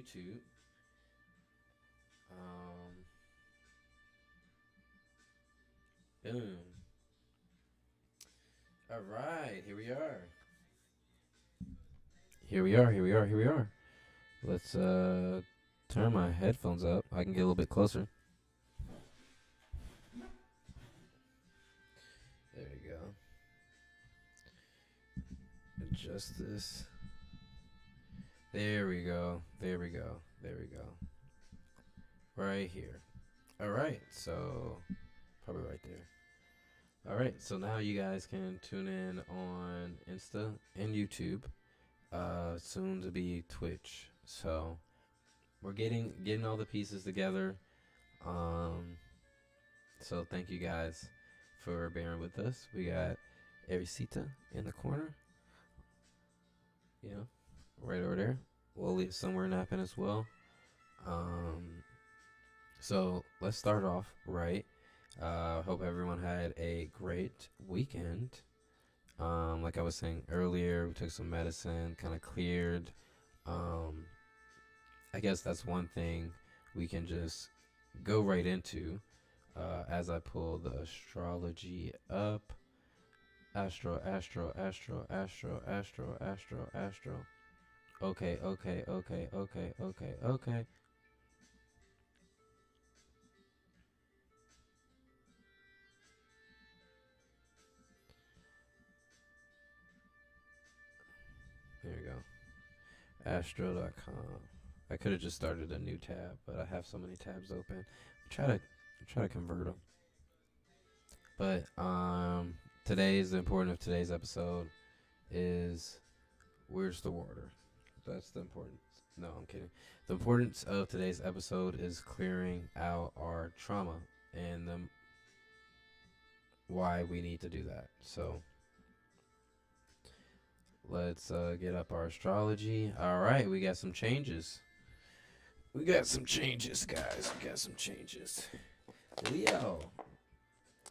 YouTube. Um, Boom. All right, here we are. Here we are. Here we are. Here we are. Let's turn my headphones up. I can get a little bit closer. There we go. Adjust this. There we go. There we go. There we go. Right here. All right. So probably right there. All right. So now you guys can tune in on Insta and YouTube. Soon to be Twitch. So we're getting all the pieces together. Um, so thank you guys for bearing with us. We got Erisita in the corner, you know, right over there. We'll leave somewhere napping as well. Um, so let's start off right. Hope everyone had a great weekend. Like I was saying earlier, we took some medicine, kind of cleared. Um, I guess that's one thing we can just go right into as I pull the astrology up. Astro, astro, astro, astro, astro, astro, astro. Okay, okay, okay, okay, okay, okay. There we go. Astro.com. I could have just started a new tab, but I have so many tabs open. Try to convert them. But today's the important of today's episode is where's the water? That's the importance. No, I'm kidding. The importance of today's episode is clearing out our trauma and why we need to do that. So let's get up our astrology. All right, we got some changes. We got some changes, guys. We got some changes. Leo.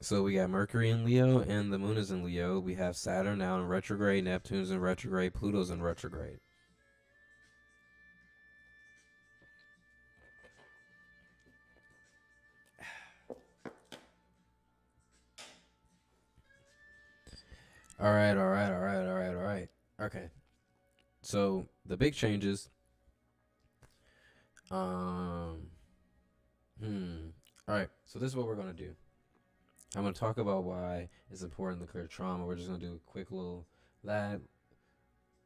So we got Mercury in Leo and the moon is in Leo. We have Saturn now in retrograde, Neptune's in retrograde, Pluto's in retrograde. All right, all right, all right, all right, all right. Okay. So the big changes. Um. All right. So this is what we're gonna do. I'm gonna talk about why it's important to clear trauma. We're just gonna do a quick that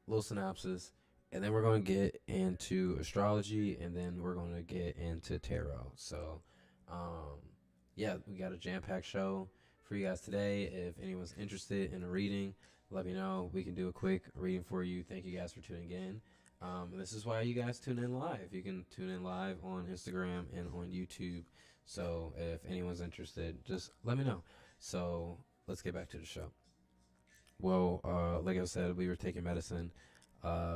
little synopsis, and then we're gonna get into astrology, and then we're gonna get into tarot. So, um, yeah, we got a jam-packed show for you guys today. If anyone's interested in a reading, let me know. We can do a quick reading for you. Thank you guys for tuning in. This is why you guys tune in live. You can tune in live on Instagram and on YouTube. So if anyone's interested, just let me know. So let's get back to the show. Well, like I said, we were taking medicine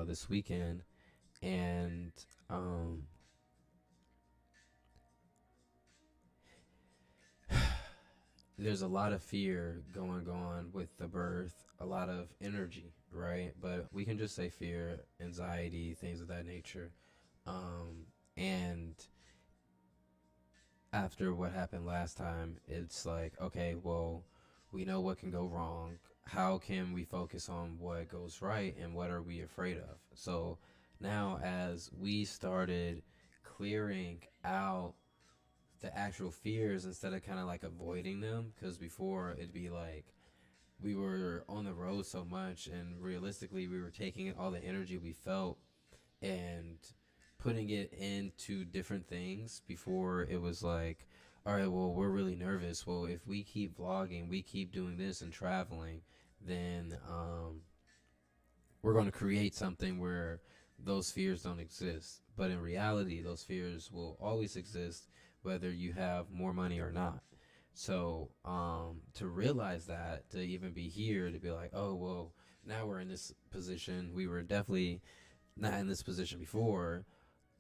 this weekend, and um, there's a lot of fear going on with the birth, a lot of energy, right? But we can just say fear, anxiety, things of that nature. And after what happened last time, it's like, okay, well, we know what can go wrong. How can we focus on what goes right and what are we afraid of? So now, as we started clearing out the actual fears instead of kind of like avoiding them, because before it'd be like we were on the road so much, and realistically, we were taking all the energy we felt and putting it into different things. Before it was like, all right, well, we're really nervous. Well, if we keep vlogging, we keep doing this and traveling, then we're going to create something where those fears don't exist. But in reality, those fears will always exist whether you have more money or not. So to realize that, to even be here, to be like, oh, well, now we're in this position. We were definitely not in this position before,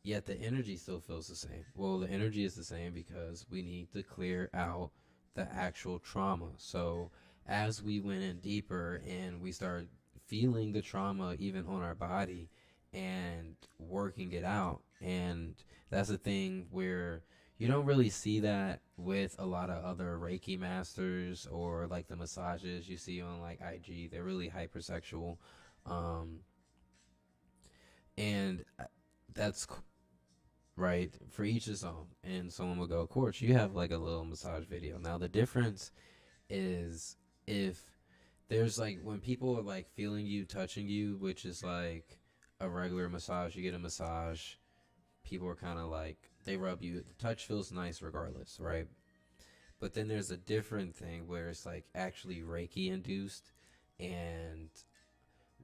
yet the energy still feels the same. Well, the energy is the same because we need to clear out the actual trauma. So as we went in deeper and we started feeling the trauma even on our body, and working it out. And that's the thing where you don't really see that with a lot of other Reiki masters or like the massages you see on like IG. They're really hypersexual. Um, and that's right for each his own. And someone will go, Coach, you have like a little massage video. Now, the difference is if there's like when people are like feeling you, touching you, which is like a regular massage, you get a massage, people are kind of like, they rub you. The touch feels nice regardless, right? But then there's a different thing where it's like actually Reiki induced, and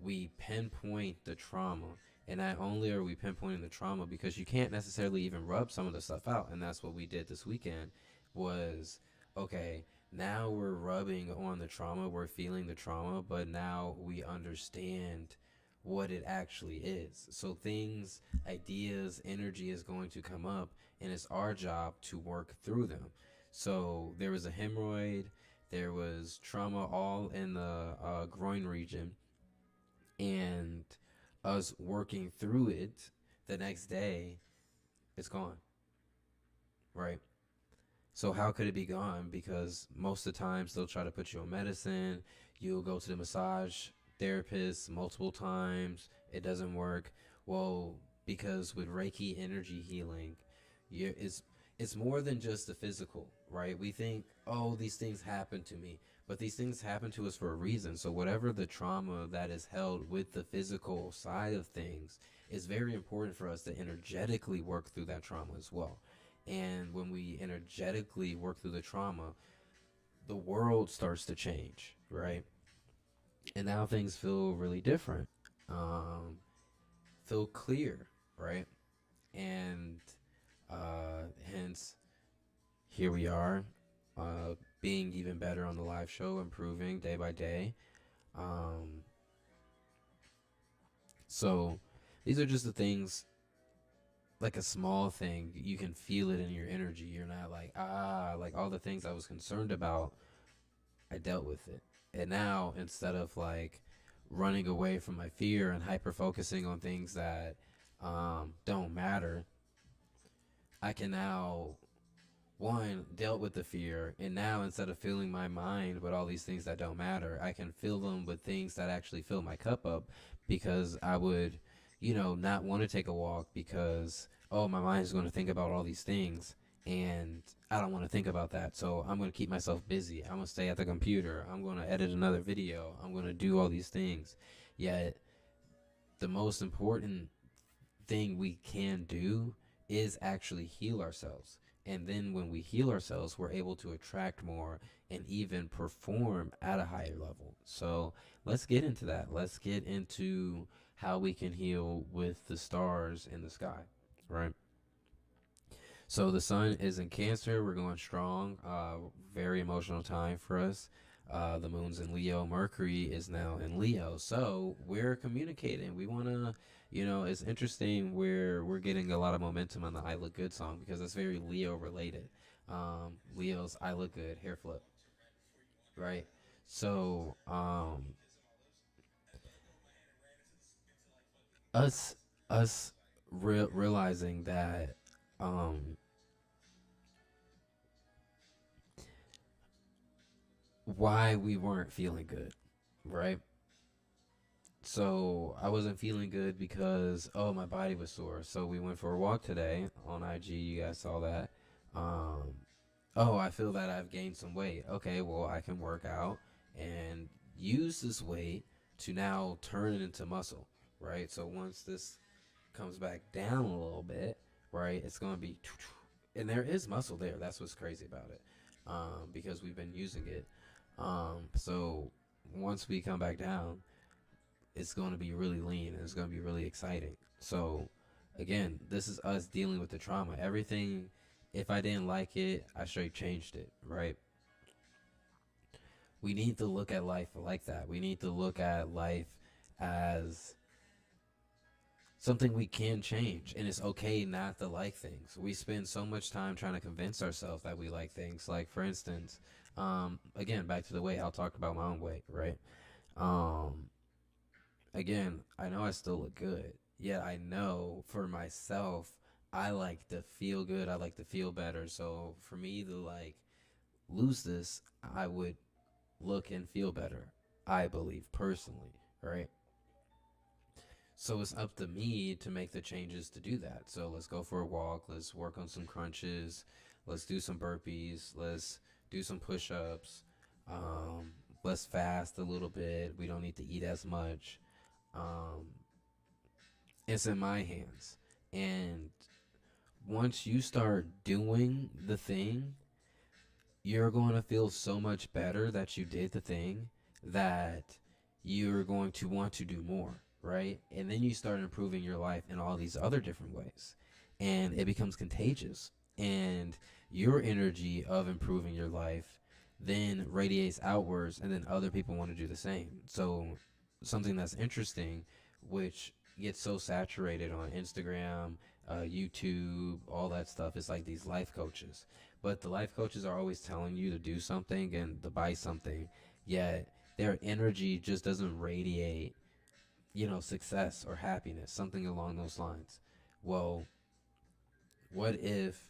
we pinpoint the trauma. And not only are we pinpointing the trauma, because you can't necessarily even rub some of the stuff out. And that's what we did this weekend was, okay, now we're rubbing on the trauma, we're feeling the trauma, but now we understand what it actually is. So things, ideas, energy is going to come up, and it's our job to work through them. So there was a hemorrhoid, there was trauma all in the groin region, and us working through it the next day, it's gone, right? So how could it be gone? Because most of the times they'll try to put you on medicine. You'll go to the massage therapist multiple times. It doesn't work. Well, because with Reiki energy healing, it's more than just the physical, right? We think, oh, these things happen to me, but these things happen to us for a reason. So whatever the trauma that is held with the physical side of things, is very important for us to energetically work through that trauma as well. And when we energetically work through the trauma, the world starts to change, right? And now things feel really different, um, feel clear, right? And hence, here we are, being even better on the live show, improving day by day. Um, so these are just the things, like a small thing. You can feel it in your energy. You're not like, like all the things I was concerned about, I dealt with it. And now, instead of like running away from my fear and hyper focusing on things that don't matter, I can now, one, dealt with the fear, and now instead of filling my mind with all these things that don't matter, I can fill them with things that actually fill my cup up. Because I would, not want to take a walk because, oh, my mind is going to think about all these things, and I don't want to think about that. So I'm going to keep myself busy. I'm going to stay at the computer. I'm going to edit another video. I'm going to do all these things. Yet the most important thing we can do is actually heal ourselves. And then when we heal ourselves, we're able to attract more and even perform at a higher level. So let's get into that. Let's get into how we can heal with the stars in the sky, right? So the sun is in Cancer. We're going strong. Very emotional time for us. The moon's in Leo. Mercury is now in Leo. So we're communicating. We want to, it's interesting where we're getting a lot of momentum on the I Look Good song because it's very Leo related. Leo's I Look Good, hair flip, right? So us, us realizing that um, why we weren't feeling good, right? So I wasn't feeling good because, oh, my body was sore. So we went for a walk today on IG. You guys saw that. Um, oh, I feel that I've gained some weight. Okay, well, I can work out and use this weight to now turn it into muscle, right? So once this comes back down a little bit, right, it's going to be, and there is muscle there. That's what's crazy about it, because we've been using it. So once we come back down, it's going to be really lean and it's going to be really exciting. So, again, this is us dealing with the trauma. Everything, if I didn't like it, I straight changed it, right? We need to look at life like that. We need to look at life as something we can change, and it's okay not to like things. We spend so much time trying to convince ourselves that we like things. Like, for instance, again, back to the weight, I'll talk about my own weight, right? Um, Again, I know I still look good, yet I know for myself, I like to feel good. I like to feel better. So for me to like lose this, I would look and feel better. I believe personally, right? So it's up to me to make the changes to do that. So let's go for a walk. Let's work on some crunches. Let's do some burpees. Let's do some push ups. Um, let's fast a little bit. We don't need to eat as much. Um, it's in my hands. And once you start doing the thing, you're going to feel so much better that you did the thing that you're going to want to do more, right? And then you start improving your life in all these other different ways. And it becomes contagious. And your energy of improving your life then radiates outwards, and then other people want to do the same. So, something that's interesting, which gets so saturated on Instagram, YouTube, all that stuff, is like these life coaches, but the life coaches are always telling you to do something and to buy something, yet their energy just doesn't radiate, success or happiness, something along those lines. Well, what if,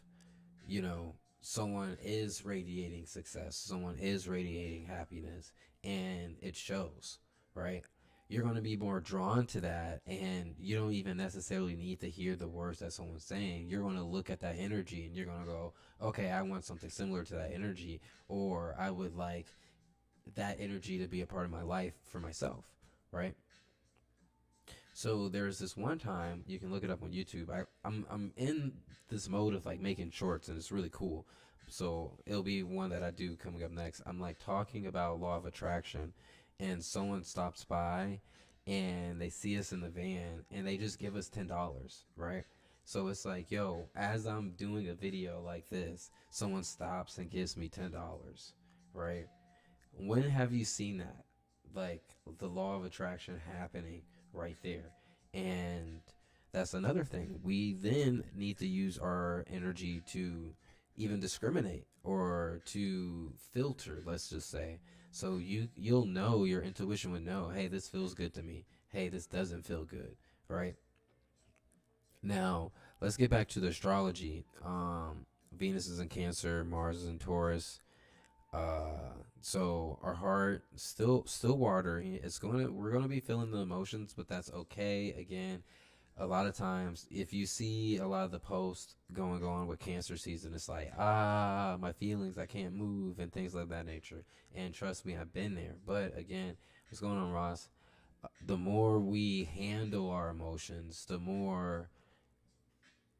someone is radiating success, someone is radiating happiness, and it shows, right? You're going to be more drawn to that, and you don't even necessarily need to hear the words that someone's saying. You're going to look at that energy and you're going to go, okay, I want something similar to that energy, or I would like that energy to be a part of my life for myself, right? So there's this one time, you can look it up on YouTube. I'm in this mode of like making shorts, and it's really cool. So it'll be one that I do coming up next. I'm like talking about law of attraction, and someone stops by and they see us in the van and they just give us $10, right? So it's like, yo, as I'm doing a video like this, someone stops and gives me $10, right? When have you seen that? Like the law of attraction happening right there. And that's another thing. We then need to use our energy to even discriminate or to filter, let's just say. So you'll know, your intuition would know, hey, this feels good to me. Hey, this doesn't feel good, right? Now, let's get back to the astrology. Venus is in Cancer, Mars is in Taurus. So our heart still watering. We're gonna be feeling the emotions, but that's okay. Again, a lot of times, if you see a lot of the posts going on with Cancer season, it's like, my feelings, I can't move, and things like that nature. And trust me, I've been there. But again, what's going on, Ross? The more we handle our emotions, the more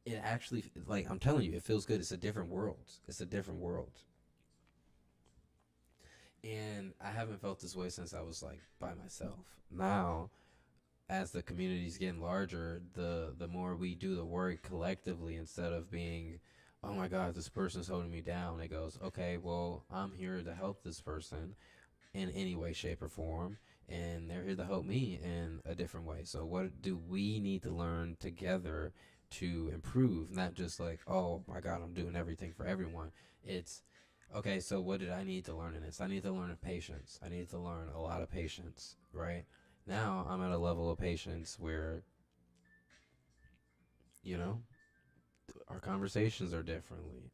it actually, like I'm telling you, it feels good. It's a different world. It's a different world. And I haven't felt this way since I was like by myself. Now, as the community's getting larger, the more we do the work collectively, instead of being, oh my God, this person's holding me down. It goes, okay, well, I'm here to help this person in any way, shape, or form, and they're here to help me in a different way. So, what do we need to learn together to improve? Not just like, oh my God, I'm doing everything for everyone. It's okay. So, what did I need to learn in this? I need to learn patience. I need to learn a lot of patience, right? Now, I'm at a level of patience where, you know, our conversations are differently.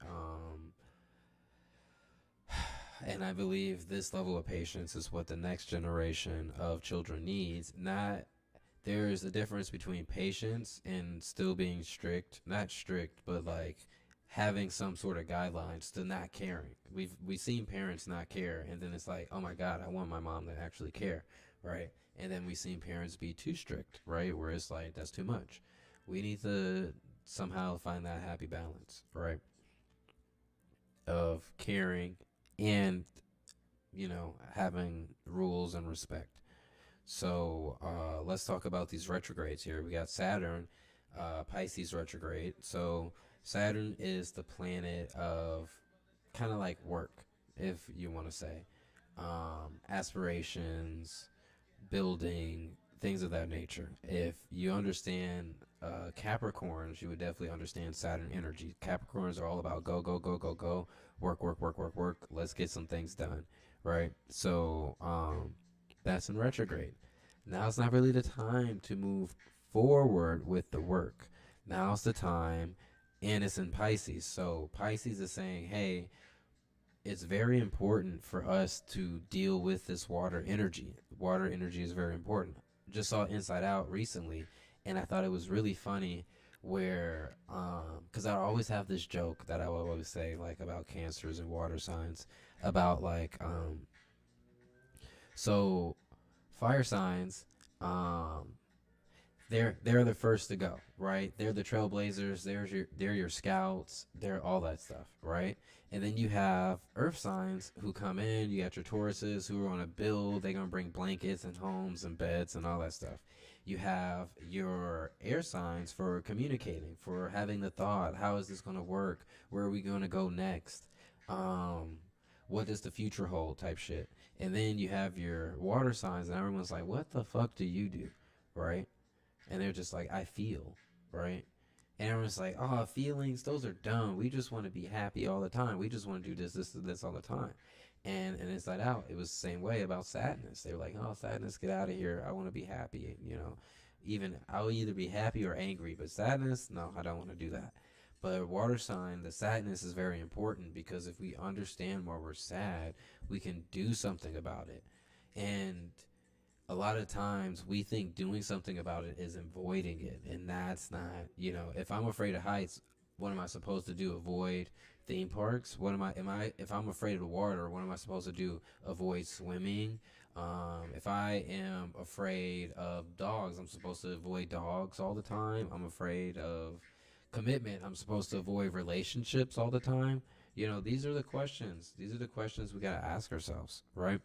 And I believe this level of patience is what the next generation of children needs. Not There's a difference between patience and still being strict, not strict, but like having some sort of guidelines to not caring. We've seen parents not care, and then it's like, oh my God, I want my mom to actually care, right? And then we've seen parents be too strict, right? Where it's like that's too much. We need to somehow find that happy balance, right? Of caring and having rules and respect. So let's talk about these retrogrades here. We got Saturn, Pisces retrograde. So Saturn is the planet of kind of like work, if you want to say, aspirations, building, things of that nature. If you understand Capricorns, you would definitely understand Saturn energy. Capricorns are all about go, go, go, go, go, work, work, work, work, work. Let's get some things done, right? So that's in retrograde. Now it's not really the time to move forward with the work. Now's the time. And it's in Pisces. So Pisces is saying, hey, it's very important for us to deal with this water energy. Water energy is very important. Just saw Inside Out recently, and I thought it was really funny where, because I always have this joke that I will always say, like, about cancers and water signs, about, like, so fire signs, um, they're the first to go, right? They're the trailblazers. They're your scouts. They're all that stuff, right? And then you have earth signs who come in. You got your Tauruses who are going to build. They're going to bring blankets and homes and beds and all that stuff. You have your air signs for communicating, for having the thought. How is this going to work? Where are we going to go next? Um, what does the future hold? Type shit. And then you have your water signs, and everyone's like, "What the fuck do you do?" Right? And they're just like, I feel, right? And everyone's like, oh, feelings, those are dumb. We just want to be happy all the time. We just want to do this all the time. And Inside Out, it was the same way about sadness. They were like, oh, sadness, get out of here. I want to be happy. You know, even I'll either be happy or angry, but sadness, no, I don't want to do that. But water sign, the sadness is very important because if we understand why we're sad, we can do something about it. And a lot of times we think doing something about it is avoiding it, and that's not, if I'm afraid of heights, what am I supposed to do? Avoid theme parks? What am I if I'm afraid of the water, what am I supposed to do? Avoid swimming? If I am afraid of dogs, I'm supposed to avoid dogs all the time. I'm afraid of commitment, I'm supposed to avoid relationships all the time. These are the questions we got to ask ourselves, right?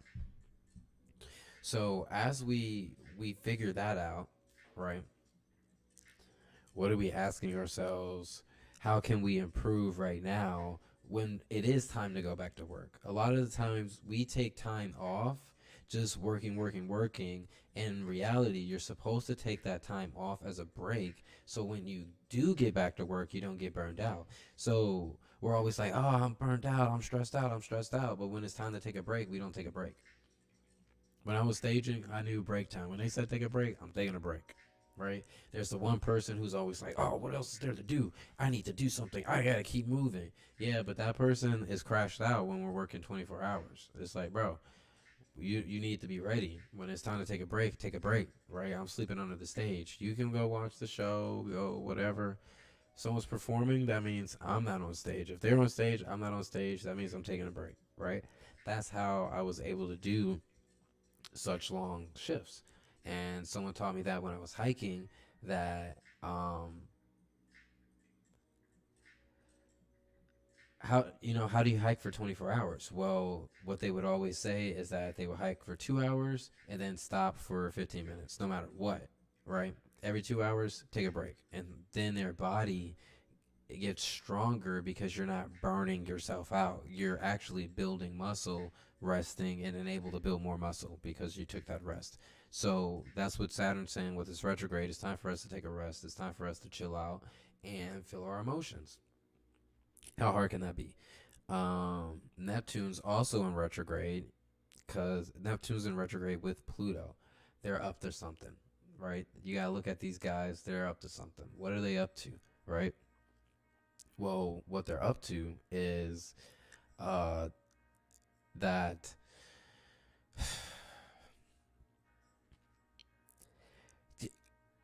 So as we figure that out, right? What are we asking ourselves? How can we improve right now when it is time to go back to work? A lot of the times we take time off just working, working, working. In reality, you're supposed to take that time off as a break. So when you do get back to work, you don't get burned out. So we're always like, oh, I'm burned out. I'm stressed out. I'm stressed out. But when it's time to take a break, we don't take a break. When I was staging, I knew break time. When they said take a break, I'm taking a break. Right? There's the one person who's always like, oh, what else is there to do? I need to do something. I gotta keep moving. Yeah, but that person is crashed out when we're working 24 hours. It's like, bro, you need to be ready. When it's time to take a break, right? I'm sleeping under the stage. You can go watch the show, go whatever. Someone's performing, that means I'm not on stage. If they're on stage, I'm not on stage. That means I'm taking a break, right? That's how I was able to do such long shifts. And someone taught me that when I was hiking, that how do you hike for 24 hours? Well, what they would always say is that they would hike for 2 hours and then stop for 15 minutes, no matter what, right? Every 2 hours, take a break, and then their body, it gets stronger because you're not burning yourself out. You're actually building muscle, resting, and then able to build more muscle because you took that rest. So that's what Saturn's saying with this retrograde. It's time for us to take a rest. It's time for us to chill out and feel our emotions. How hard can that be? Neptune's also in retrograde because Neptune's in retrograde with Pluto. They're up to something, right? You gotta look at these guys. They're up to something. What are they up to, right? Well, what they're up to is uh, that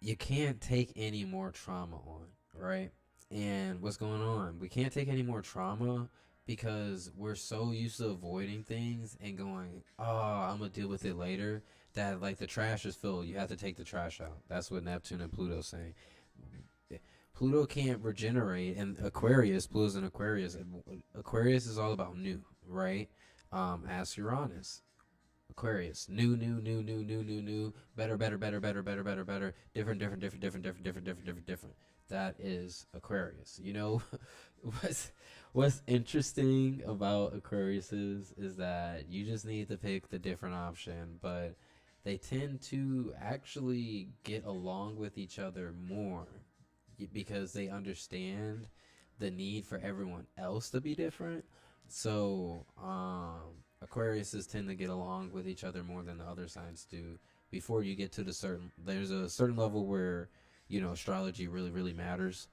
you can't take any more trauma on, right? And what's going on? We can't take any more trauma because we're so used to avoiding things and going, oh, I'm gonna deal with it later. That like the trash is full. You have to take the trash out. That's what Neptune and Pluto's saying. Pluto can't regenerate, and Aquarius, Pluto's in Aquarius. Aquarius is all about new, right? Ask Uranus. Aquarius, new, new, new, new, new, new, new, better, better, better, better, better, better, better, different, different, different, different, different, different, different, different, different. That is Aquarius. What's what's interesting about Aquarius is that you just need to pick the different option, but they tend to actually get along with each other more because they understand the need for everyone else to be different. So, Aquariuses tend to get along with each other more than the other signs do. Before you get to there's a certain level where astrology really, really matters,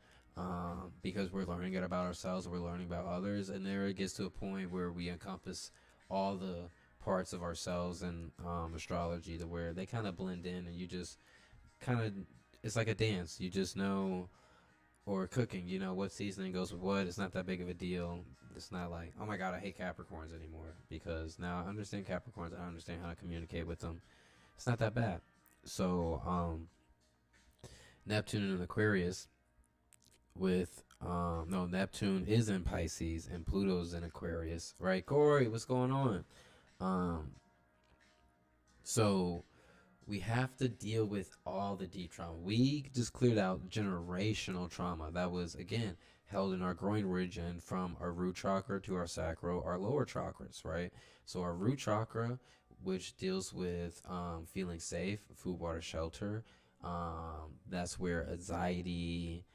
because we're learning it about ourselves, we're learning about others, and there it gets to a point where we encompass all the parts of ourselves in astrology, to where they kind of blend in, and you just kind of, it's like a dance. You just know, or cooking, what seasoning goes with what. It's not that big of a deal. It's not like, oh my god, I hate Capricorns anymore, because now I understand Capricorns. I understand how to communicate with them. It's not that bad. So, Neptune in Aquarius with no, Neptune is in Pisces and Pluto's in Aquarius, right? Corey, what's going on? Um, so we have to deal with all the deep trauma. We just cleared out generational trauma that was, again, held in our groin region, from our root chakra to our sacral, our lower chakras, right? So our root chakra, which deals with feeling safe, food, water, shelter. That's where anxiety,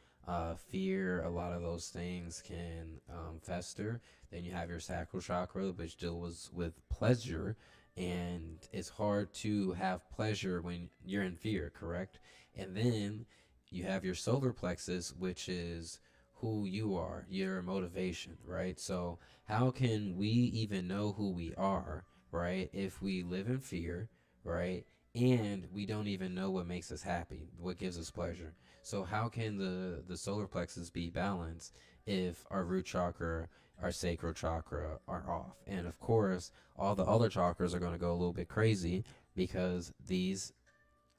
fear, a lot of those things can fester. Then you have your sacral chakra, which deals with pleasure, and it's hard to have pleasure when you're in fear, correct? And then you have your solar plexus, which is who you are, your motivation, right? So how can we even know who we are, right, if we live in fear, right, and we don't even know what makes us happy, what gives us pleasure? So how can the solar plexus be balanced if our root chakra, our sacral chakra are off? And of course, all the other chakras are going to go a little bit crazy, because these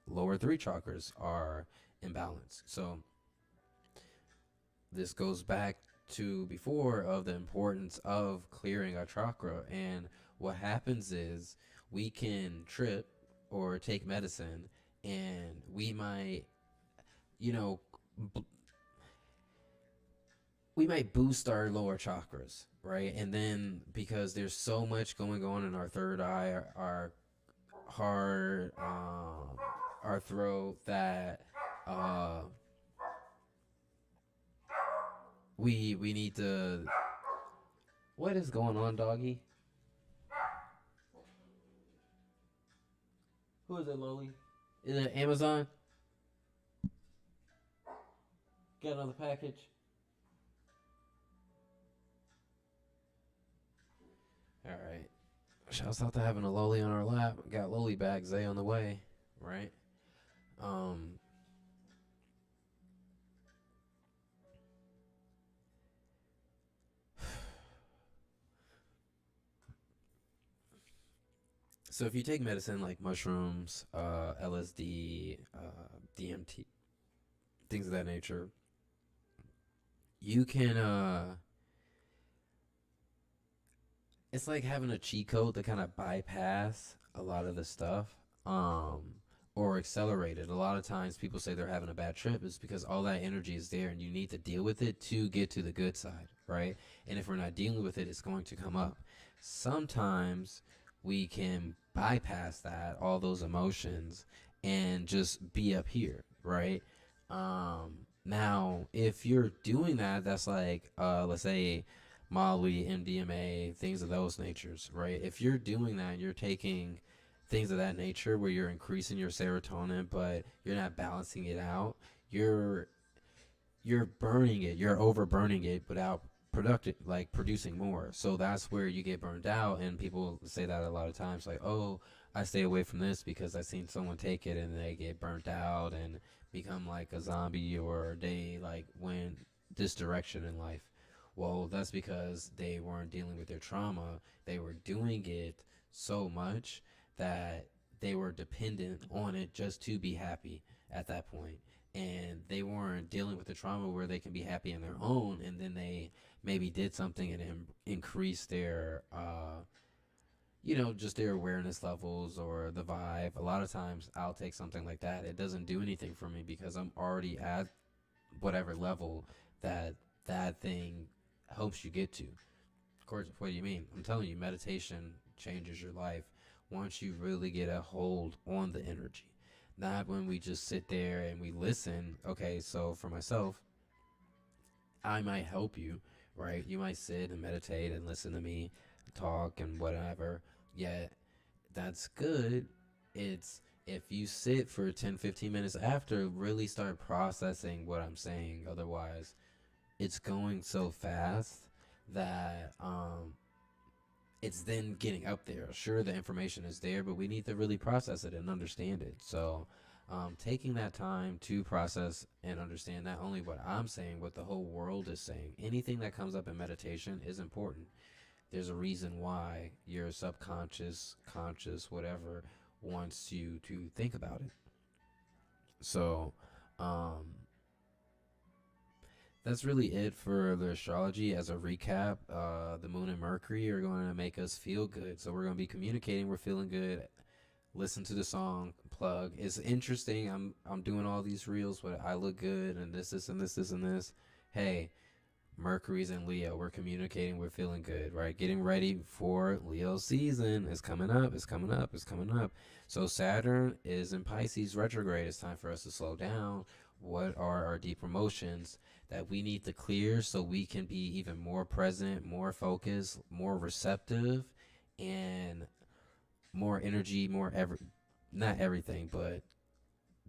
lower three chakras are imbalanced. So this goes back to before, of the importance of clearing our chakra. And what happens is, we can trip or take medicine, and we might, you know, b- we might boost our lower chakras, right? And then, because there's so much going on in our third eye, our heart, our throat, that uh, we need to. What is going on, doggy? Who is it, Loli? Is it Amazon? Get another package. All right. Shouts out to having a Loli on our lap. Got Loli back. Zay on the way, right? Um. So if you take medicine like mushrooms, LSD, DMT, things of that nature, you can. It's like having a cheat code to kind of bypass a lot of the stuff. Um. Or accelerate it. A lot of times people say they're having a bad trip is because all that energy is there, and you need to deal with it to get to the good side, right? And if we're not dealing with it, it's going to come up. Sometimes we can bypass that, all those emotions, and just be up here, right? Now, if you're doing that, that's like, let's say, Molly, MDMA, things of those natures, right? If you're doing that, you're taking things of that nature where you're increasing your serotonin, but you're not balancing it out. You're you're burning it. You're overburning it without productive, like producing more. So that's where you get burned out. And people say that a lot of times, like, oh, I stay away from this because I seen someone take it and they get burnt out and become like a zombie, or they like went this direction in life. Well, that's because they weren't dealing with their trauma. They were doing it so much that they were dependent on it just to be happy at that point. And they weren't dealing with the trauma where they can be happy on their own. And then they maybe did something and increased their, just their awareness levels or the vibe. A lot of times I'll take something like that. It doesn't do anything for me because I'm already at whatever level that that thing helps you get to. Of course, what do you mean? I'm telling you, meditation changes your life once you really get a hold on the energy. Not when we just sit there and we listen. Okay, so for myself, I might help you, right? You might sit and meditate and listen to me talk and whatever. Yet that's good. It's If you sit for 10, 15 minutes after, really start processing what I'm saying. Otherwise, it's going so fast that it's then getting up there. Sure, the information is there, but we need to really process it and understand it. So, taking that time to process and understand not only what I'm saying, what the whole world is saying. Anything that comes up in meditation is important. There's a reason why your subconscious, conscious, whatever, wants you to think about it. So, um, that's really it for the astrology. As a recap, the moon and Mercury are going to make us feel good. So we're going to be communicating. We're feeling good. Listen to the song. Plug. It's interesting. I'm doing all these reels, but I look good and this and this and this. Hey, Mercury's in Leo. We're communicating. We're feeling good, right? Getting ready for Leo season. It's coming up. It's coming up. It's coming up. So Saturn is in Pisces retrograde. It's time for us to slow down. What are our deep emotions that we need to clear so we can be even more present, more focused, more receptive, and more energy, not everything, but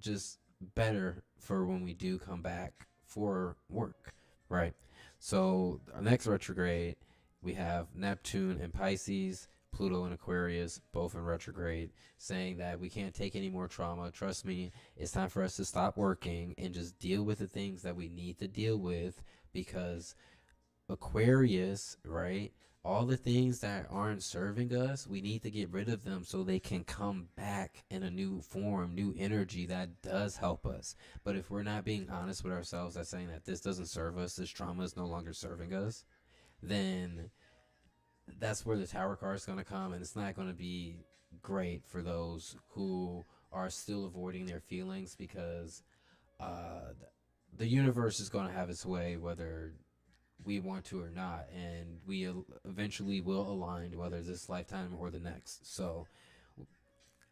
just better for when we do come back for work, right? So our next retrograde, we have Neptune in Pisces, Pluto in Aquarius, both in retrograde, saying that we can't take any more trauma. Trust me, it's time for us to stop working and just deal with the things that we need to deal with, because Aquarius, right? All the things that aren't serving us, we need to get rid of them so they can come back in a new form, new energy that does help us. But if we're not being honest with ourselves, that's saying that this doesn't serve us, this trauma is no longer serving us, then that's where the tower card is going to come, and it's not going to be great for those who are still avoiding their feelings, because uh, the universe is going to have its way whether we want to or not, and we eventually will align, whether this lifetime or the next. So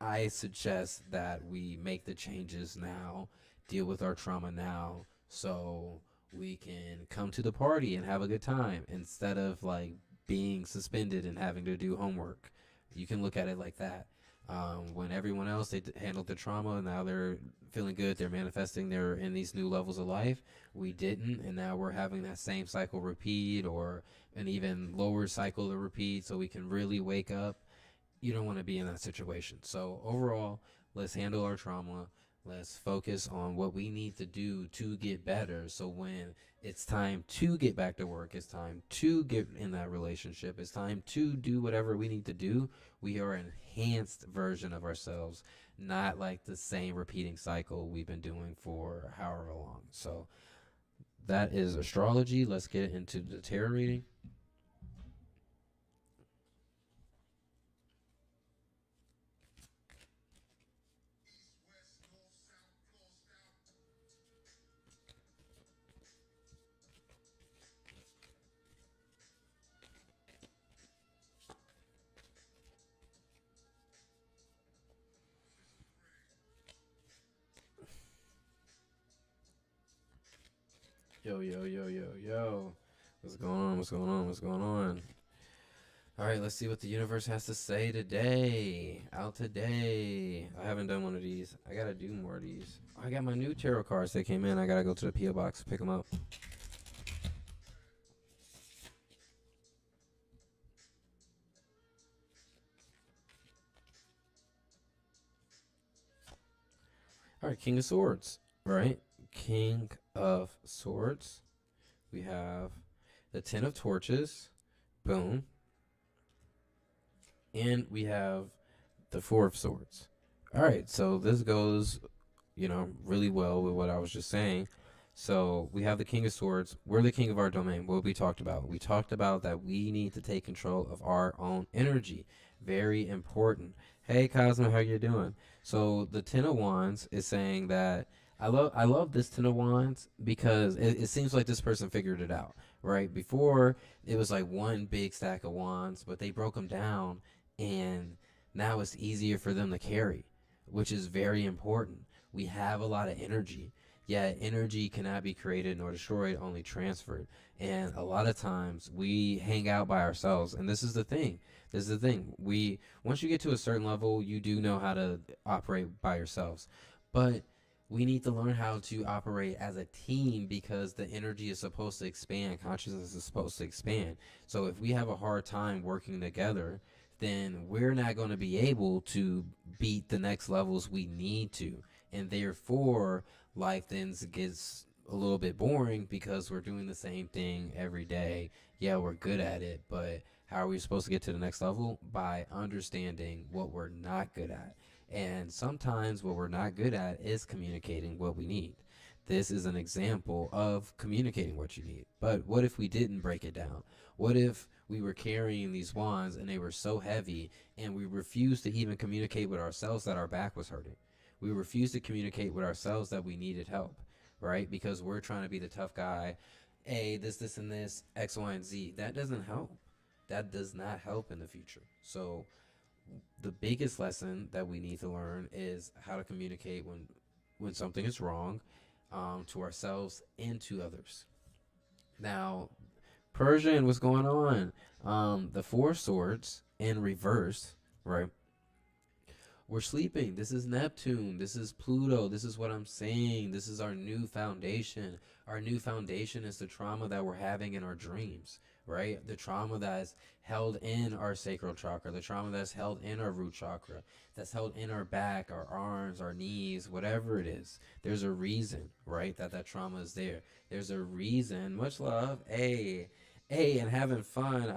I suggest that we make the changes now, deal with our trauma now, so we can come to the party and have a good time instead of like being suspended and having to do homework. You can look at it like that. When everyone else they handled the trauma and now they're feeling good, they're manifesting, they're in these new levels of life. We didn't, and now we're having that same cycle repeat, or an even lower cycle to repeat. So we can really wake up. You don't want to be in that situation. So overall, let's handle our trauma. Let's focus on what we need to do to get better. So when it's time to get back to work, it's time to get in that relationship, it's time to do whatever we need to do, we are an enhanced version of ourselves, not like the same repeating cycle we've been doing for however long. So that is astrology. Let's get into the tarot reading. Yo, yo, yo, yo, yo. What's going on? What's going on? What's going on? All right, let's see what the universe has to say today. Out today. I haven't done one of these. I gotta do more of these. I got my new tarot cards that came in. I gotta go to the PO box, pick them up. All right, King of Swords. Right, King of Swords. We have the Ten of Torches. Boom. And we have the Four of Swords. All right, so this goes, really well with what I was just saying. So we have the King of Swords. We're the king of our domain. What we talked about? We talked about that we need to take control of our own energy. Very important. Hey Cosmo, how you doing? So the Ten of Wands is saying that I love this Ten of Wands because it seems like this person figured it out. Right before, it was like one big stack of wands, but they broke them down, and now it's easier for them to carry, which is very important. We have a lot of energy. yet energy cannot be created nor destroyed, only transferred. And a lot of times we hang out by ourselves, and this is the thing. This is the thing. We Once you get to a certain level, you do know how to operate by yourselves, but we need to learn how to operate as a team because the energy is supposed to expand, consciousness is supposed to expand. So if we have a hard time working together, then we're not going to be able to beat the next levels we need to. And therefore, life then gets a little bit boring because we're doing the same thing every day. Yeah, we're good at it, but how are we supposed to get to the next level? By understanding what we're not good at. And sometimes what we're not good at is communicating what we need. This is an example of communicating what you need. But what if we didn't break it down? What if we were carrying these wands and they were so heavy and we refused to even communicate with ourselves that our back was hurting? We refused to communicate with ourselves that we needed help, right? Because we're trying to be the tough guy. Hey, this, and this, X, Y, and Z. That doesn't help. That does not help in the future. So the biggest lesson that we need to learn is how to communicate when something is wrong, to ourselves and to others. Now, Persian, what's going on? The Four Swords in reverse, right? We're sleeping. This is Neptune. This is Pluto. This is what I'm saying. This is our new foundation. Our new foundation is the trauma that we're having in our dreams, right? The trauma that's held in our sacral chakra, the trauma that's held in our root chakra, that's held in our back, our arms, our knees, whatever it is. There's a reason, right, that trauma is there. There's a reason. Much love. Hey, and having fun.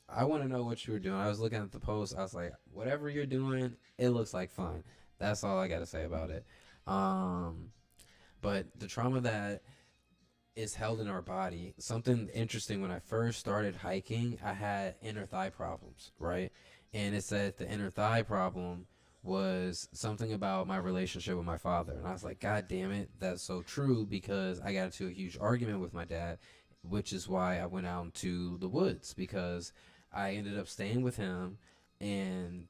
I want to know what you were doing. I was looking at the post. I was like, whatever you're doing, it looks like fun. That's all I got to say about it. But the trauma that is held in our body, something interesting, when I first started hiking, I had inner thigh problems, right? And it said the inner thigh problem was something about my relationship with my father. And I was like, God damn it, that's so true, because I got into a huge argument with my dad, which is why I went out into the woods, because I ended up staying with him, and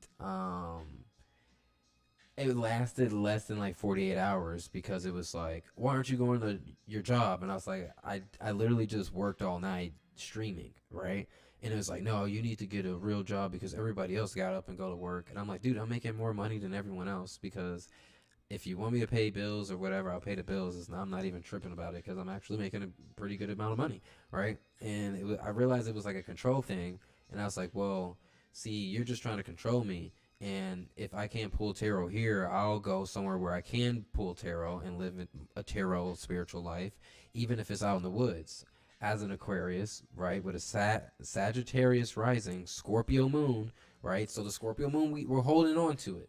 it lasted less than like 48 hours, because it was like, why aren't you going to your job? And I was like, I literally just worked all night streaming, right? And it was like, no, you need to get a real job because everybody else got up and go to work. And I'm like, dude, I'm making more money than everyone else, because if you want me to pay bills or whatever, I'll pay the bills. I'm not even tripping about it, because I'm actually making a pretty good amount of money, right? And I realized it was like a control thing. And I was like, well, see, you're just trying to control me. And if I can't pull tarot here, I'll go somewhere where I can pull tarot and live a tarot spiritual life, even if it's out in the woods. As an Aquarius, right, with a Sagittarius rising, Scorpio moon, right? So the Scorpio moon, we're holding on to it.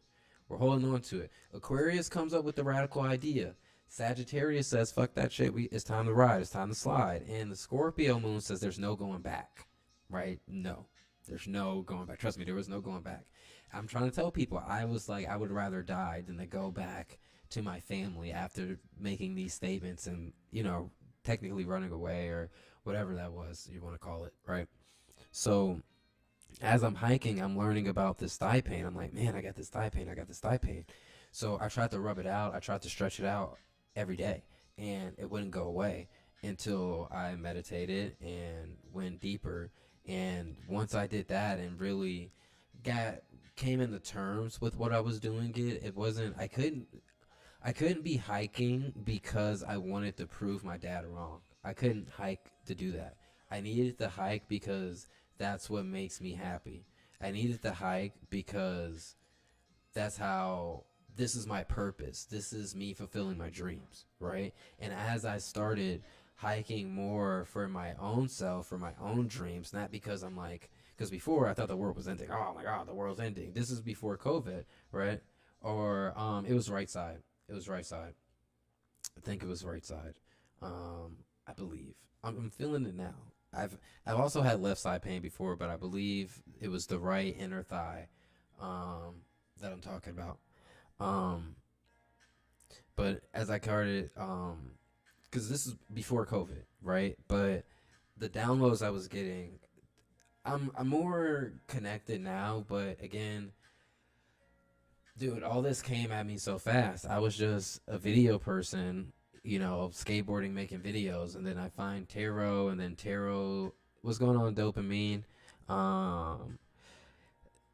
We're holding on to it. Aquarius comes up with the radical idea. Sagittarius says, fuck that shit. It's time to ride. It's time to slide. And the Scorpio moon says there's no going back, right? No, there's no going back. Trust me, there was no going back. I'm trying to tell people, I was like, I would rather die than to go back to my family after making these statements and, technically running away or whatever that was you want to call it, right? So as I'm hiking, I'm learning about this thigh pain. I'm like, man, I got this thigh pain. I got this thigh pain. So I tried to rub it out. I tried to stretch it out every day, and it wouldn't go away until I meditated and went deeper. And once I did that and really came into terms with what I was doing, it wasn't, I couldn't be hiking because I wanted to prove my dad wrong. I couldn't hike to do that. I needed to hike because that's what makes me happy. I needed to hike because this is my purpose. This is me fulfilling my dreams, right? And as I started hiking more for my own self, for my own dreams, not because because before I thought the world was ending. Oh my God, the world's ending. This is before COVID, right? Or it was right side. It was right side. I think it was right side. I believe. I'm feeling it now. I've also had left side pain before, but I believe it was the right inner thigh that I'm talking about. Um, but as I started, because this is before COVID, right? But the downloads I was getting, I'm more connected now. But again, dude, all this came at me so fast. I was just a video person skateboarding, making videos, and then I find tarot, and then tarot, what's going on, dopamine, um,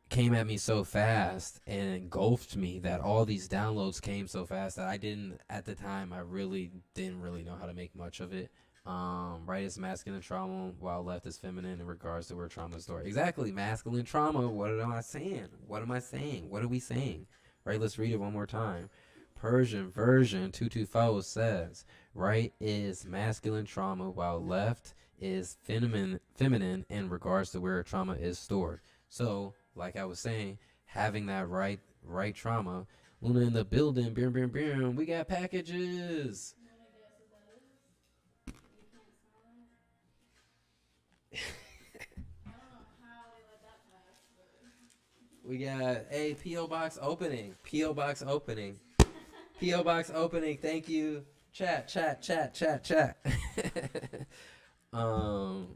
came at me so fast and engulfed me that all these downloads came so fast that I didn't, at the time, I really didn't really know how to make much of it. Right is masculine trauma, while left is feminine in regards to where trauma is stored. Exactly, masculine trauma. What am I saying? What am I saying? What are we saying? Right, let's read it one more time. Persian version 224 says, right is masculine trauma, while left is feminine in regards to where trauma is stored. So, like I was saying, having that right trauma. Luna in the building. Boom, boom, boom. We got packages. We got a PO box opening. PO box opening. PO box opening. Thank you. Chat, chat, chat, chat, chat. um,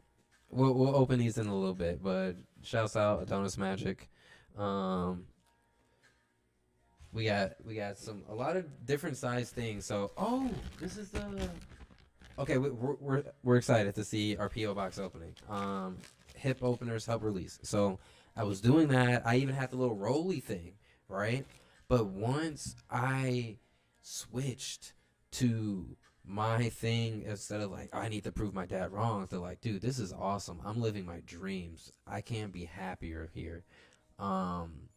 we'll open these in a little bit, but shouts out Adonis Magic. Um, we got a lot of different size things. So this is the okay. We're excited to see our PO box opening. Hip openers help release. So I was doing that. I even had the little rolly thing, right? But once I switched to my thing, instead of like I need to prove my dad wrong, they're like, dude, this is awesome. I'm living my dreams. I can't be happier here. Um,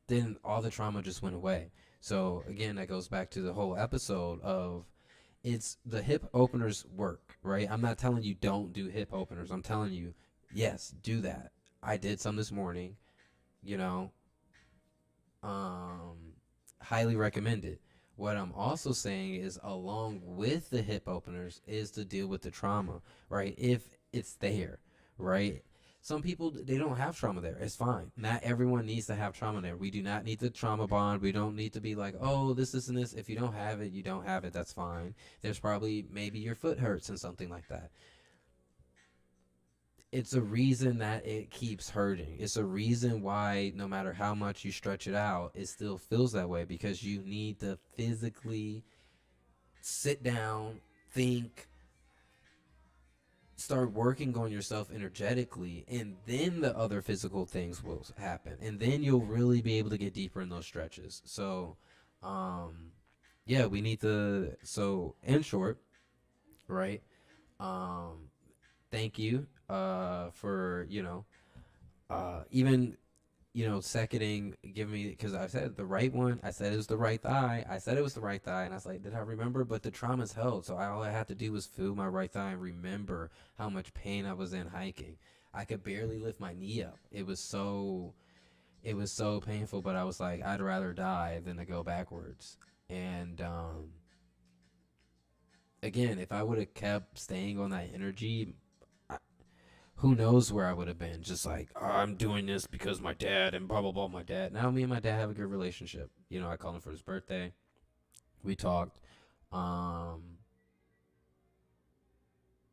then all the trauma just went away. So again, that goes back to the whole episode of it's the hip openers work, right? I'm not telling you don't do hip openers. I'm telling you, yes, do that. I did some this morning, you know, um, highly recommended. What I'm also saying is, along with the hip openers, is to deal with the trauma, right? If it's there, right? Some people, they don't have trauma there. It's fine. Not everyone needs to have trauma there. We do not need the trauma bond. We don't need to be like, oh, this, and this. If you don't have it, you don't have it. That's fine. There's probably maybe your foot hurts and something like that. It's a reason that it keeps hurting. It's a reason why no matter how much you stretch it out, it still feels that way, because you need to physically sit down, think, start working on yourself energetically, and then the other physical things will happen, and then you'll really be able to get deeper in those stretches. So yeah, we need to, so in short, right, um thank you for even seconding, giving me, because I said the right one. I said it was the right thigh. I said it was the right thigh, and I was like, did I remember? But the trauma's held, so all I had to do was feel my right thigh and remember how much pain I was in hiking. I could barely lift my knee up. It was so painful, but I was like, I'd rather die than to go backwards. And again, if I would have kept staying on that energy, who knows where I would have been. Just like, oh, I'm doing this because my dad and blah blah blah. My dad. Now me and my dad have a good relationship. I called him for his birthday. We talked. Um,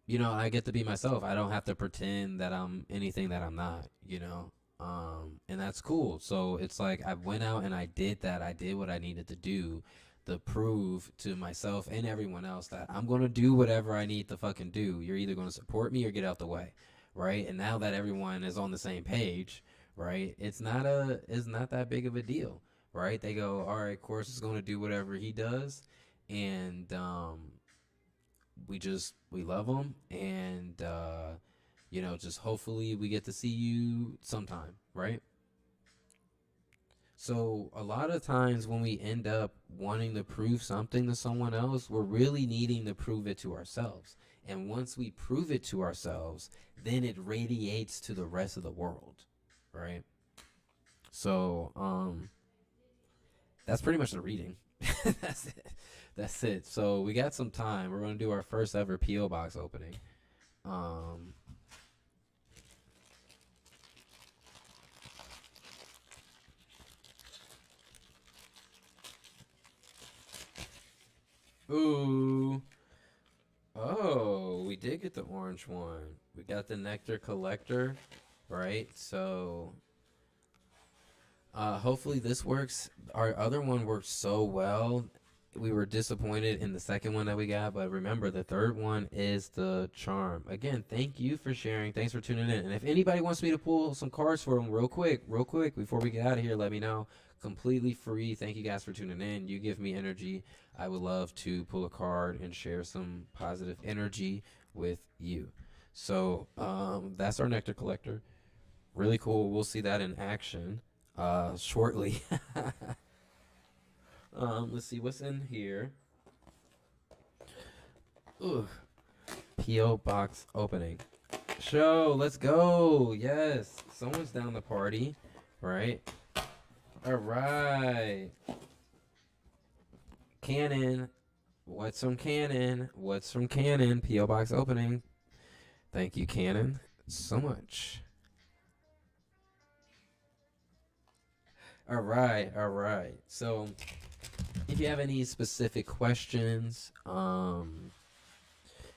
I get to be myself. I don't have to pretend that I'm anything that I'm not. And that's cool. So it's like I went out and I did that. I did what I needed to do to prove to myself and everyone else that I'm gonna do whatever I need to fucking do. You're either gonna support me or get out the way, right? And now that everyone is on the same page, right? It's not that big of a deal, right? They go, all right, Course is gonna do whatever he does, and we love him, and just hopefully we get to see you sometime, right? So a lot of times when we end up wanting to prove something to someone else, we're really needing to prove it to ourselves. And once we prove it to ourselves, then it radiates to the rest of the world, right? So that's pretty much the reading. That's it. That's it. So we got some time. We're gonna do our first ever PO box opening. Um, ooh. Oh, we did get the orange one. We got the Nectar Collector, right? So, hopefully this works. Our other one worked so well, we were disappointed in the second one that we got, but remember the third one is the charm. Again, thank you for sharing. Thanks for tuning in. And if anybody wants me to pull some cards for them real quick before we get out of here, let me know. Completely free. Thank you guys for tuning in. You give me energy. I would love to pull a card and share some positive energy with you. So that's our nectar collector. Really cool. We'll see that in action shortly. Let's see what's in here. Ugh. P.O. box opening. Show, let's go. Yes, someone's down the party, right? All right. Canon. What's from Canon? What's from Canon? P.O. box opening. Thank you, Canon, so much. All right, all right. So if you have any specific questions,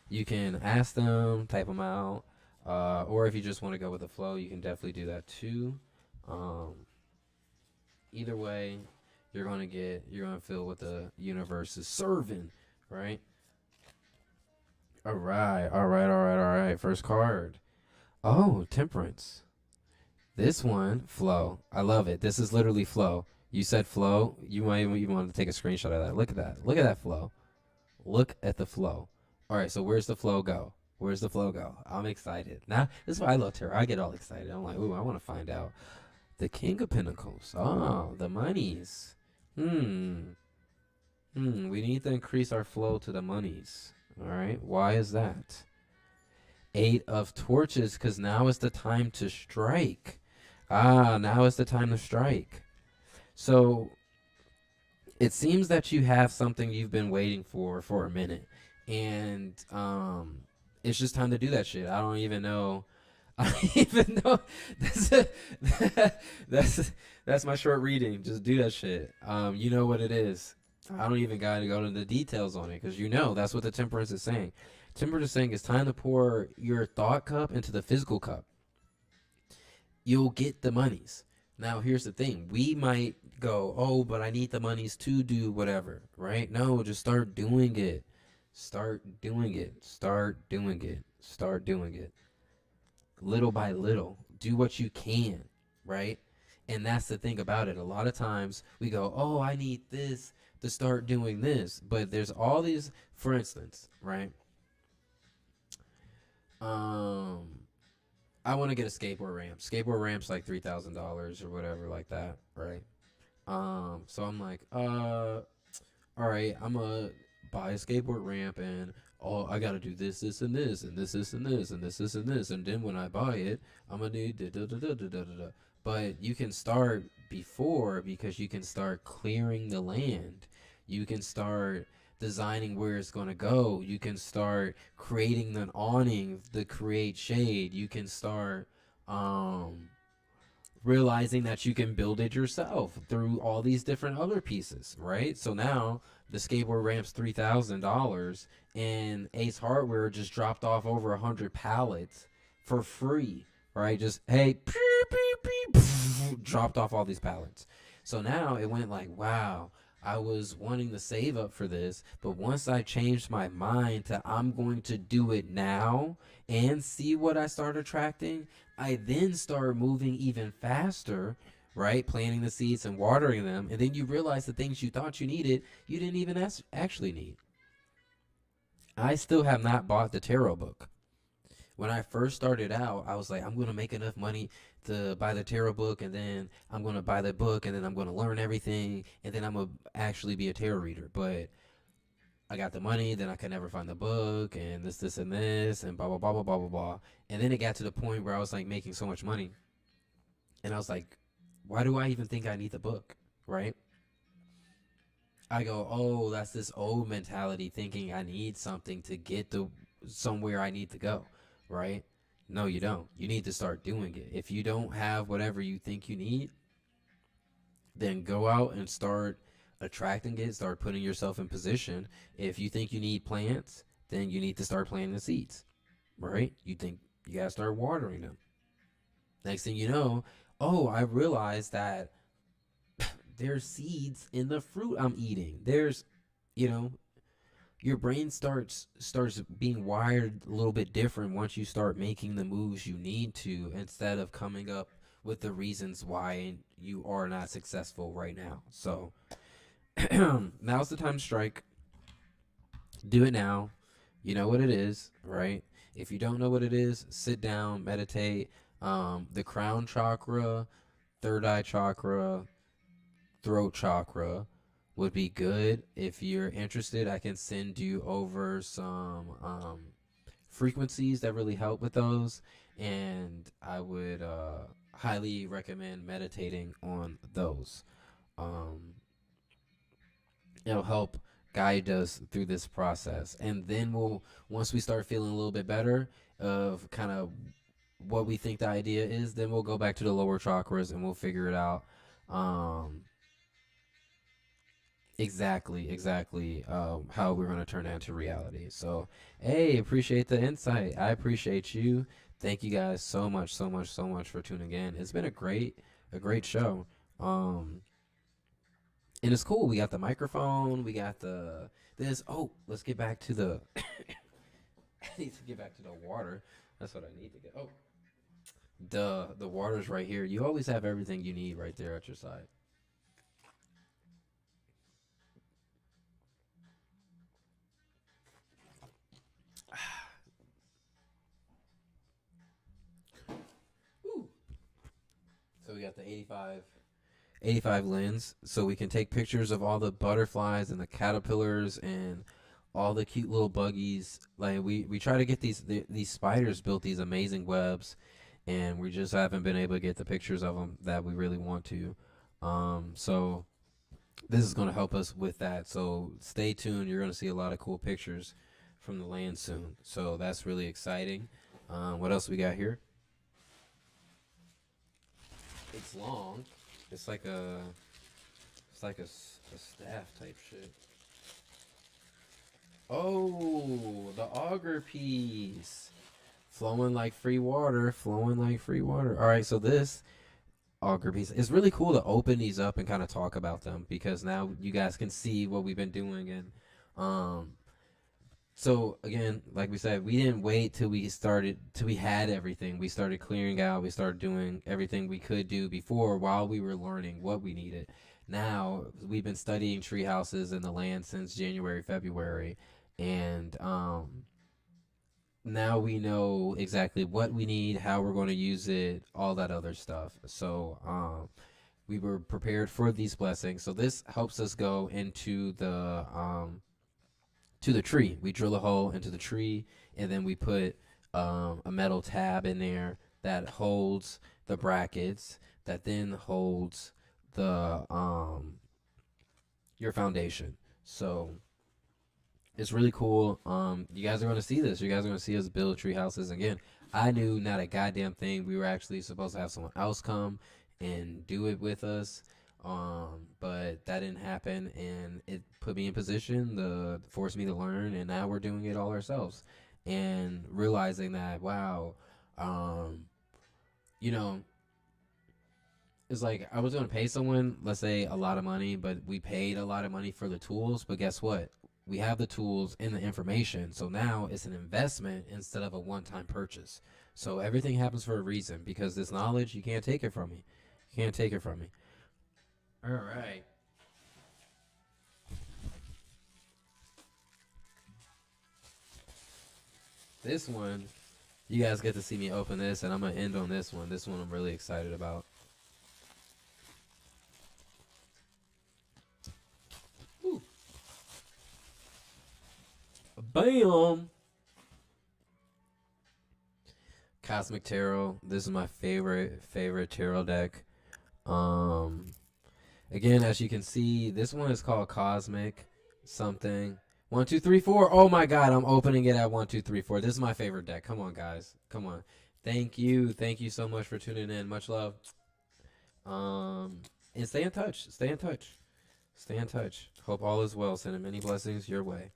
you can ask them, type them out, or if you just want to go with the flow, you can definitely do that too. Um, Either way, you're gonna feel what the universe is serving, right? All right, all right, all right, all right. First card. Oh, Temperance. This one, flow. I love it. This is literally flow. You said flow. You might even want to take a screenshot of that. Look at that. Look at that flow. Look at the flow. All right, so where's the flow go? Where's the flow go? I'm excited. Now, this is why I love tarot. I get all excited. I'm like, ooh, I want to find out. The King of Pentacles. Oh, the monies. We need to increase our flow to the monies. All right, why is that? Eight of Torches, because now is the time to strike. Now is the time to strike. So it seems that you have something you've been waiting for a minute, and it's just time to do that shit. I don't even know. I don't even know. That's my short reading. Just do that shit. You know what it is. I don't even gotta go into the details on it because you know that's what the Temperance is saying. Temperance is saying it's time to pour your thought cup into the physical cup. You'll get the monies. Now, here's the thing. We might go, oh, but I need the monies to do whatever, right? No, just start doing it. Start doing it. Start doing it. Start doing it. Little by little. Do what you can, right? And that's the thing about it. A lot of times we go, oh, I need this to start doing this. But there's all these, for instance, right? I want to get a skateboard ramp. Skateboard ramp's like $3,000 or whatever like that, right? So I'm like, all right, I'm gonna buy a skateboard ramp and I gotta do this, this, and this, and this, this, and this, and this, this, and this, and then when I buy it, I'm gonna do da da da da da da da. But you can start before because you can start clearing the land. You can start designing where it's going to go. You can start creating an awning to create shade. You can start realizing that you can build it yourself through all these different other pieces, right? So now the skateboard ramp's $3,000 and Ace Hardware just dropped off over 100 pallets for free, right? Just, hey, dropped off all these pallets. So now it went like, wow, I was wanting to save up for this, but once I changed my mind to I'm going to do it now and see what I start attracting, I then start moving even faster, right? Planting the seeds and watering them. And then you realize the things you thought you needed, you didn't even actually need. I still have not bought the tarot book. When I first started out, I was like, I'm going to make enough money to buy the tarot book, and then I'm going to buy the book, and then I'm going to learn everything, and then I'm going to actually be a tarot reader. But I got the money, then I could never find the book, and this, and this, and blah, blah, blah, blah, blah, blah, blah. And then it got to the point where I was like making so much money. And I was like, why do I even think I need the book, right? I go, oh, that's this old mentality thinking I need something to get to somewhere I need to go, right? No, you don't. You need to start doing it. If you don't have whatever you think you need, then go out and start attracting it, start putting yourself in position. If you think you need plants, then you need to start planting the seeds, right? You think you got to start watering them. Next thing you know, oh, I realized that there's seeds in the fruit I'm eating. There's you know, your brain starts being wired a little bit different once you start making the moves you need to, instead of coming up with the reasons why you are not successful right now. So now's the time to strike. Do it now. You know what it is, right? If you don't know what it is, sit down, meditate. The crown chakra, third eye chakra, throat chakra would be good. If you're interested, I can send you over some frequencies that really help with those, and I would highly recommend meditating on those. Um, it'll help guide us through this process, and then we'll, once we start feeling a little bit better of kind of what we think the idea is, then we'll go back to the lower chakras and we'll figure it out. um exactly how we're going to turn that into reality. So hey, appreciate the insight. I appreciate you. Thank you guys so much, so much, so much for tuning in. It's been a great show. um and it's cool. We got the microphone, we got the this. Oh, let's get back to the I need to get back to the water. That's what I need to get. Oh, the water's right here. You always have everything you need right there at your side. Ooh. So we got the 85 lens, so we can take pictures of all the butterflies and the caterpillars and all the cute little buggies. Like we try to get these spiders built these amazing webs, and we just haven't been able to get the pictures of them that we really want to. So this is going to help us with that. So stay tuned. You're going to see a lot of cool pictures from the land soon. So that's really exciting. What else we got here? It's long. It's like a a staff type shit. Oh, the auger piece. Flowing like free water, flowing like free water. All right, so this auger piece, it's really cool to open these up and kind of talk about them, because now you guys can see what we've been doing. And um so again, like we said, we didn't wait till we had everything. We started clearing out. We started doing everything we could do before, while we were learning what we needed. Now we've been studying tree houses and the land since January, February, and now we know exactly what we need, how we're going to use it, all that other stuff. So we were prepared for these blessings. So this helps us go into the to the tree. We drill a hole into the tree, and then we put a metal tab in there that holds the brackets, that then holds the your foundation. So it's really cool. You guys are going to see this. You guys are going to see us build tree houses again. I knew not a goddamn thing. We were actually supposed to have someone else come and do it with us, but that didn't happen, and it put me in position to force me to learn, and now we're doing it all ourselves, and realizing that, wow, um, you know, it's like I was going to pay someone, let's say, a lot of money, but we paid a lot of money for the tools. But guess what? We have the tools and the information. So now it's an investment instead of a one time purchase. So everything happens for a reason, because this knowledge, you can't take it from me. You can't take it from me. All right. This one, you guys get to see me open this, and I'm going to end on this one. This one I'm really excited about. Ooh. Bam! Cosmic Tarot. This is my favorite tarot deck. Um, Again, as you can see, this one is called Cosmic something. 1, 2, 3, 4. Oh my God, I'm opening it at 1, 2, 3, 4. This is my favorite deck. Come on, guys. Come on. Thank you so much for tuning in. Much love. Um, and stay in touch. Stay in touch. Stay in touch. Hope all is well. Sending many blessings your way.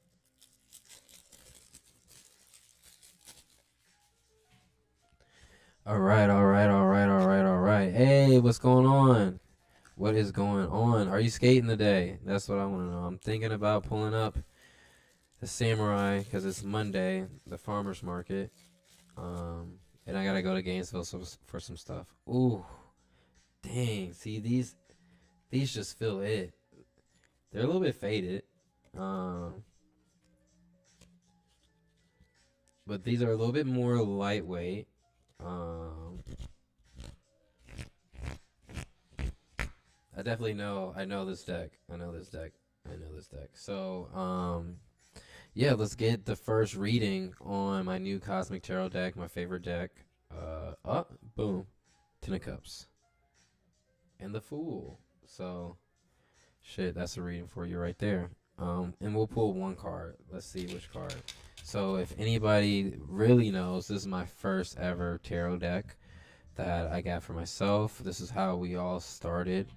All right. Hey, what's going on? What is going on? Are you skating today? That's what I want to know. I'm thinking about pulling up the Samurai because it's Monday, the farmers market. And I gotta go to Gainesville for some stuff. Ooh, dang! See these just feel it. They're a little bit faded, um, but these are a little bit more lightweight. Um, I definitely know. I know this deck. I know this deck. I know this deck. So, yeah, let's get the first reading on my new Cosmic Tarot deck, my favorite deck. Boom, Ten of Cups and the Fool. So, shit, that's a reading for you right there. And we'll pull one card. Let's see which card. So, if anybody really knows, this is my first ever tarot deck that I got for myself. This is how we all started.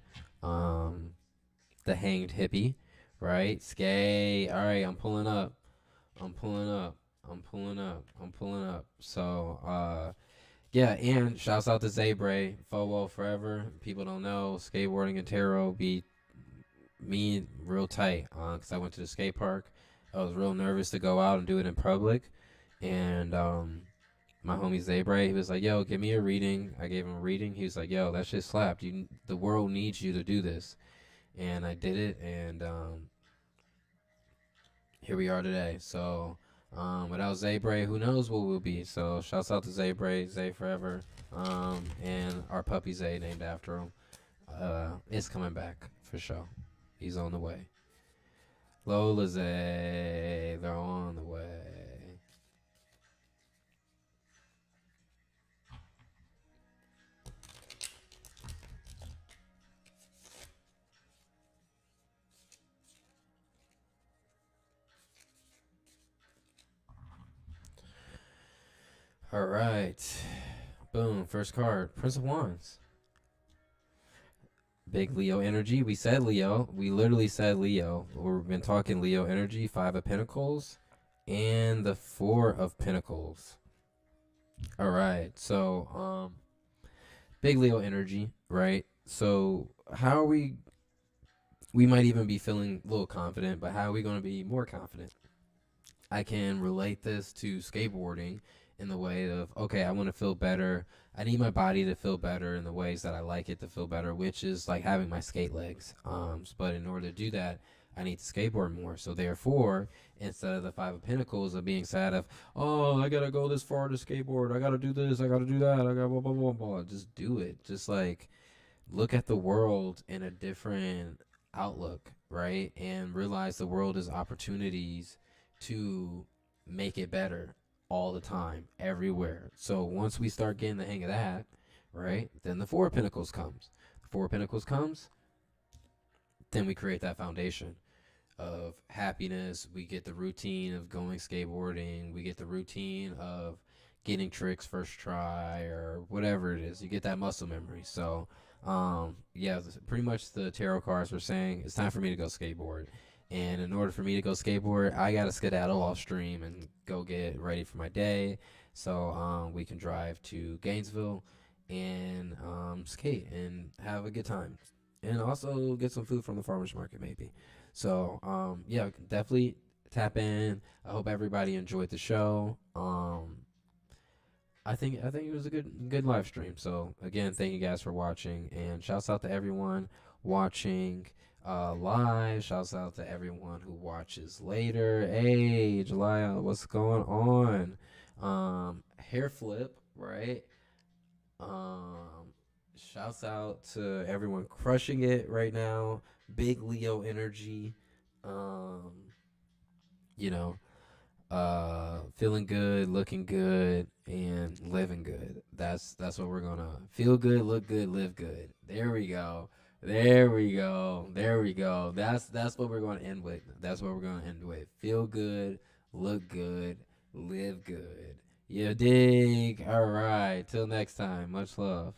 Um, the Hanged Hippie, right? Skay. All right, I'm pulling up. I'm pulling up. I'm pulling up. I'm pulling up. So, yeah, and shouts out to Zabre, Fowo forever. People don't know skateboarding and tarot be me real tight. Cause I went to the skate park. I was real nervous to go out and do it in public, and my homie Zabre, he was like, "Yo, give me a reading." I gave him a reading. He was like, "Yo, that shit slapped. The world needs you to do this," and I did it, and here we are today. So, without Zabre, who knows what we'll be. So, shouts out to Zabre, Zay forever, and our puppy Zay named after him. Is coming back for sure. He's on the way. Lola Zay, they're on the way. All right. Boom. First card. Prince of Wands. Big Leo energy. We said Leo. We literally said Leo. We've been talking Leo energy. Five of Pentacles. And the Four of Pentacles. All right. So, big Leo energy, right? So, how are we might even be feeling a little confident, but how are we going to be more confident? I can relate this to skateboarding in the way of, okay, I want to feel better. I need my body to feel better in the ways that I like it to feel better, which is like having my skate legs. But in order to do that, I need to skateboard more. So therefore, instead of the Five of Pentacles of being sad of, oh, I gotta go this far to skateboard, I gotta do this, I gotta do that, I gotta blah blah blah blah. Just do it. Just like look at the world in a different outlook, right? And realize the world is opportunities to make it better all the time, everywhere. So once we start getting the hang of that, right, then the Four of Pentacles comes. The Four of Pentacles comes, then we create that foundation of happiness. We get the routine of going skateboarding. We get the routine of getting tricks first try or whatever it is. You get that muscle memory. So, yeah, pretty much the tarot cards were saying it's time for me to go skateboard. And in order for me to go skateboard, I got to skedaddle off stream and go get ready for my day. So we can drive to Gainesville and skate and have a good time. And also get some food from the farmer's market, maybe. So, yeah, definitely tap in. I hope everybody enjoyed the show. I think it was a good live stream. So again, thank you guys for watching, and shouts out to everyone watching live. Shouts out to everyone who watches later. Hey, July, what's going on? Hair flip, right? Shouts out to everyone crushing it right now. Big Leo energy. Um, you know, feeling good, looking good, and living good. That's what we're gonna feel good, look good, live good. There we go. There we go. There we go. That's what we're gonna end with. That's what we're gonna end with. Feel good, look good, live good. You dig? All right. Till next time. Much love.